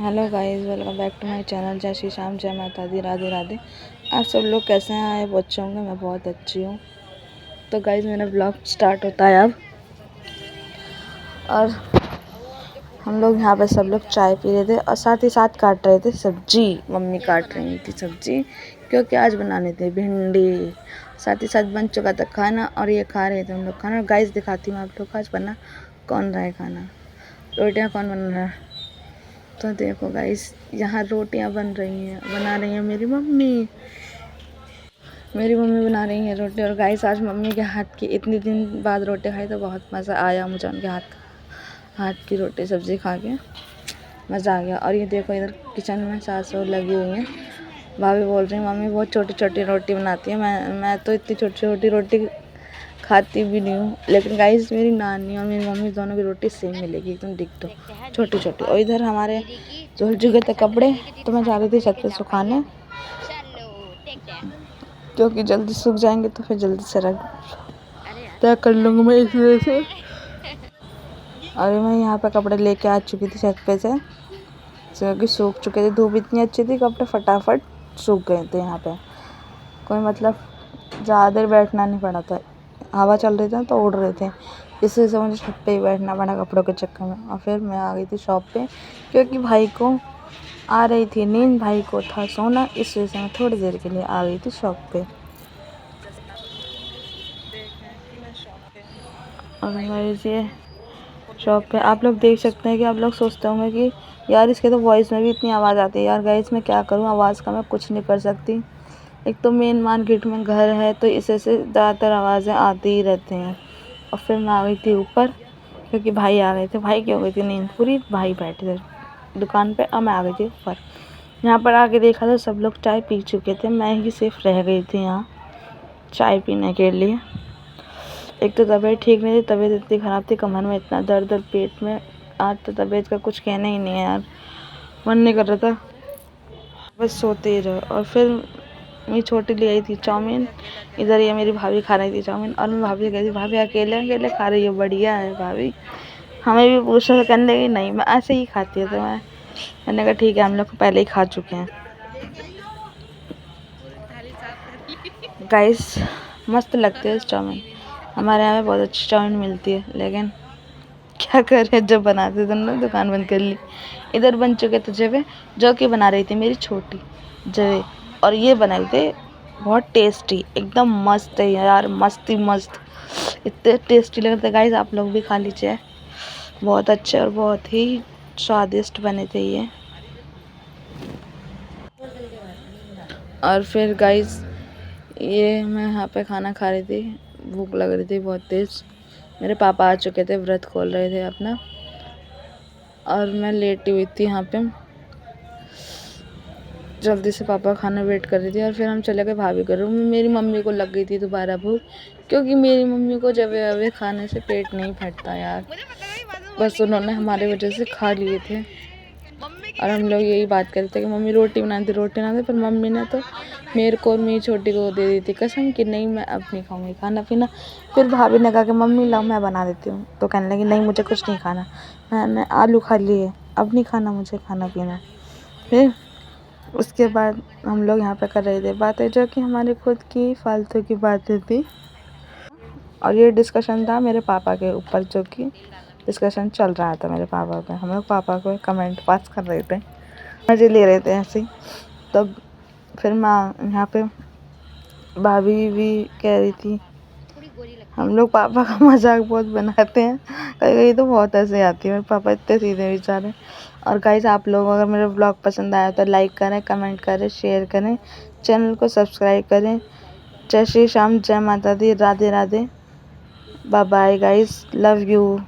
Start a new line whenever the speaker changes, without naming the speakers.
Hello guys, welcome back to my channel. जय श्री श्याम, जय माता दी, राधे राधे। आप सब लोग कैसे हैं? आए बच्चे होंगे, मैं बहुत अच्छी हूँ। तो गाइस मेरा ब्लॉग स्टार्ट होता है अब। और हम लोग यहाँ पे सब लोग चाय पी रहे थे और साथ ही साथ काट रहे थे सब्जी। मम्मी काट रही थी सब्जी क्योंकि आज बनाने थे भिंडी। साथ ही साथ बन चुका था खाना और ये खा रहे थे हम लोग खाना। गाइस दिखाती हूँ आप लोग को आज बना कौन रहा है खाना। रोटियाँ कौन बन रहा है? तो देखो गाइस, यहाँ रोटियां बना रही हैं मेरी मम्मी बना रही है रोटी। और गाइस आज मम्मी के हाथ की इतने दिन बाद रोटी खाई तो बहुत मज़ा आया मुझे। उनके हाथ की रोटी सब्ज़ी खा के मज़ा आ गया। और ये देखो इधर किचन में सास ससुर लगी हुई हैं। भाभी बोल रही हैं मम्मी बहुत छोटी छोटी रोटी बनाती है। मैं तो इतनी छोटी छोटी रोटी खाती भी नहीं हूँ। लेकिन गाइस मेरी नानी और मेरी मम्मी दोनों की रोटी सेम मिलेगी, एकदम डिक्टो छोटी छोटी। और इधर हमारे धुल चुके थे कपड़े तो मैं जा रही थी छत पे सुखाने, क्योंकि जल्दी सूख जाएंगे तो फिर जल्दी से रख तय कर लूँगी मैं इस वजह से। और मैं यहाँ पे कपड़े लेके आ चुकी थी छत पे से, क्योंकि सूख चुके थे। धूप इतनी अच्छी थी, कपड़े फटाफट सूख गए थे। यहाँ पे कोई मतलब ज़्यादा देर बैठना नहीं पड़ा था, हवा चल रही थी तो उड़ रहे थे। इस वजह से मुझे छत पे ही बैठना पड़ा कपड़ों के चक्कर में। और फिर मैं आ गई थी शॉप पे, क्योंकि भाई को आ रही थी नींद, भाई को था सोना, इस वजह से मैं थोड़ी देर के लिए आ गई थी शॉप पे। और ये शॉप पे आप लोग देख सकते हैं कि आप लोग सोचते होंगे कि यार इसके तो वॉइस में भी इतनी आवाज़ आती है। यार गाइस मैं क्या करूँ, आवाज़ का मैं कुछ नहीं कर सकती। एक तो मेन मार्केट में घर है तो इस वजह से ज़्यादातर आवाज़ें आती ही रहती हैं। और फिर मैं आ गई थी ऊपर, क्योंकि भाई आ गए थे। भाई की हो गई थी नींद पूरी, भाई बैठे थे दुकान पे और मैं आ गई थी ऊपर। यहाँ पर आके देखा तो सब लोग चाय पी चुके थे, मैं ही सिर्फ रह गई थी यहाँ चाय पीने के लिए। एक तो तबीयत ठीक नहीं थी, तबीयत इतनी ख़राब थी, कमर में इतना दर्द और पेट में। आज तो तबीयत का कुछ कहना ही नहीं है यार, मन नहीं कर रहा था, बस सोते ही रहो। और फिर मेरी छोटी ले आई थी चाउमीन। इधर ये मेरी भाभी खा रही थी चाउमीन और मैं भाभी कहती भाभी अकेले अकेले खा रही है, बढ़िया है भाभी। हमें भी पूछा तो कहने लगी नहीं मैं ऐसे ही खाती हूँ। तो मैंने कहा ठीक है, हम लोग पहले ही खा चुके हैं। गाइस मस्त लगती है चाउमीन, हमारे यहाँ पे बहुत अच्छी चाउमीन मिलती है। लेकिन क्या करें, जब बनाते थे ना दुकान बंद कर ली। इधर बन चुके थे जवे, जो कि बना रही थी मेरी छोटी जवे। और ये बनाए थे बहुत टेस्टी, एकदम मस्त है यार, मस्त ही मस्त, इतने टेस्टी लग रहे थे। गाइस आप लोग भी खा लीजिए, बहुत अच्छे और बहुत ही स्वादिष्ट बने थे ये। और फिर गाइस ये मैं यहाँ पे खाना खा रही थी, भूख लग रही थी बहुत तेज़। मेरे पापा आ चुके थे, व्रत खोल रहे थे अपना, और मैं लेटी हुई थी यहाँ पे। जल्दी से पापा खाना वेट कर रही थी और फिर हम चले गए भाभी के रूम में। मेरी मम्मी को लग गई थी दोबारा भूख, क्योंकि मेरी मम्मी को जब खाने से पेट नहीं फटता यार, बस उन्होंने हमारे वजह से खा लिए थे। और हम लोग यही बात कर रहे थे कि मम्मी रोटी बना दे, पर मम्मी ने तो मेरे को और मेरी छोटी को दे दी थी कसम कि नहीं मैं अब नहीं खाऊंगी खाना पीना। फिर भाभी ने कहा कि मम्मी लाओ मैं बना देती हूँ, तो कहने लगी नहीं मुझे कुछ नहीं खाना, मैंने आलू खा लिए, अब नहीं खाना मुझे खाना पीना। फिर उसके बाद हम लोग यहाँ पे कर रहे थे बातें, जो कि हमारी खुद की फालतू की बातें थी। और ये डिस्कशन था मेरे पापा के ऊपर, जो कि डिस्कशन चल रहा था मेरे पापा पे। हम लोग पापा को कमेंट पास कर रहे थे, मज़े ले रहे थे ऐसे ही। तो फिर मैं यहाँ पे भाभी भी कह रही थी हम लोग पापा का मजाक बहुत बनाते हैं, कहीं कहीं तो बहुत हंसी आती है। मेरे पापा इतने सीधे बेचारे। और गाइस आप लोग अगर मेरे ब्लॉग पसंद आया तो लाइक करें, कमेंट करें, शेयर करें, चैनल को सब्सक्राइब करें। जय श्री श्याम, जय माता दी, Radhe Radhe, bye bye guys, love you.